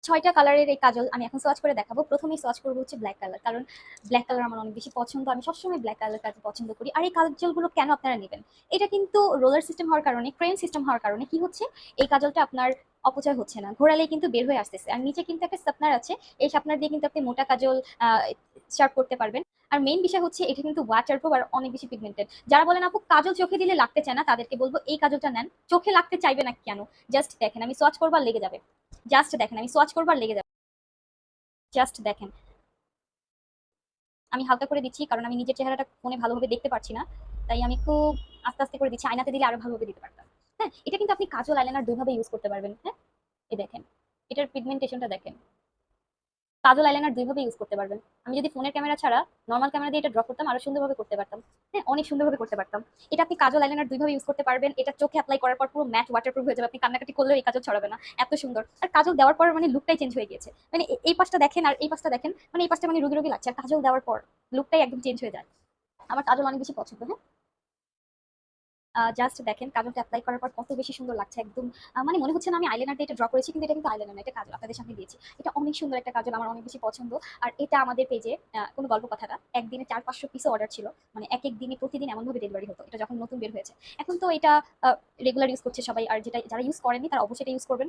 6টা কালারের এই কাজল আমি এখন সোয়াচ করে দেখাবো। প্রথমেই সোয়াচ করবো হচ্ছে ব্ল্যাক কালার, কারণ ব্ল্যাক কালার আমার অনেক বেশি পছন্দ। আমি সবসময় ব্ল্যাক কালার কাজল পছন্দ করি। আর এই কাজলগুলো কেন আপনারা নেবেন, এটা কিন্তু রোলার সিস্টেম হওয়ার কারণে, ক্রেন সিস্টেম হওয়ার কারণে কি হচ্ছে, এই কাজলটা আপনার অপচয় হচ্ছে না, ঘোরালেই কিন্তু বের হয়ে আসতেছে। আর নিচে কিন্তু একটা শার্পনার আছে, এই শার্পনার দিয়ে কিন্তু আপনি মোটা কাজল শার্প করতে পারবেন। আর মেইন বিষয় হচ্ছে এটা কিন্তু ওয়াটারপ্রুফ আর অনেক বেশি পিগমেন্টেড। যারা বলেন আপু কাজল চোখে দিলে লাগতে চায় না, তাদেরকে বলবো এই কাজলটা নেন, চোখে লাগতে চাইবে না কেন। জাস্ট দেখেন, আমি সোয়াচ করবো আর লেগে যাবে। জাস্ট দেখেন, আমি সোয়াচ করবো আর লেগে যাবে। জাস্ট দেখেন, আমি হালকা করে দিচ্ছি কারণ আমি নিজের চেহারাটা ফোনে ভালোভাবে দেখতে পারছি না, তাই আমি খুব আস্তে আস্তে করে দিচ্ছি। আয়নাতে দিলে আরো ভালোভাবে দিতে পারতাম। হ্যাঁ, এটা কিন্তু আপনি কাজল আইলাইনার দুইভাবে ইউজ করতে পারবেন। হ্যাঁ, এই দেখেন, এটার পিগমেন্টেশনটা দেখেন। কাজল আইলাইনার দুইভাবে ইউজ করতে পারবেন। আমি যদি ফোনের ক্যামেরা ছাড়া নর্মাল ক্যামেরা দিয়ে এটা ড্র করতাম, আরো সুন্দরভাবে করতে পারতাম। হ্যাঁ, অনেক সুন্দরভাবে করতে পারতাম। এটা আপনি কাজল আইলাইনার দুইভাবে ইউজ করতে পারবেন। এটা চোখে অ্যাপ্লাই করার পর পুরো ম্যাট ওয়াটারপ্রুফ হয়ে যাবে, আপনি কান্নাকাটি করলেও এই কাজল ছড়াবে না, এত সুন্দর। আর কাজল দেওয়ার পর মানে লুকটাই চেঞ্জ হয়ে গিয়েছে। মানে এই পাশটা দেখেন আর এই পাশটা দেখেন, মানে এই পাশটা মানে রুগী রুগী লাগছে, আর কাজল দেওয়ার পর লুকটাই একদম চেঞ্জ হয়ে যায়। আমার কাজল অনেক বেশি পছন্দ। হ্যাঁ, জাস্ট দেখেন কাজলটা অ্যাপ্লাই করার পর কত বেশি সুন্দর লাগছে একদম। মানে মনে হচ্ছে না আমি আইলাইনার দিয়ে এটা ড্র করেছি, কিন্তু এটা কিন্তু আইলাইনার না, এটা কাজল আপনাদের সামনে দিয়েছি। এটা অনেক সুন্দর একটা কাজল, আমার অনেক বেশি পছন্দ। আর এটা আমাদের পেজে কোনো গল্প কথা না, একদিনে 400-500 পিসও অর্ডার ছিল। মানে এক এক দিনে প্রতিদিন এমন ভাবে ডেলিভারি হতো, এটা যখন নতুন বের হয়েছে। এখন তো এটা রেগুলার ইউজ করছে সবাই, আর যেটা যারা ইউজ করেনি তারা অবশ্যই এটা ইউজ করবেন।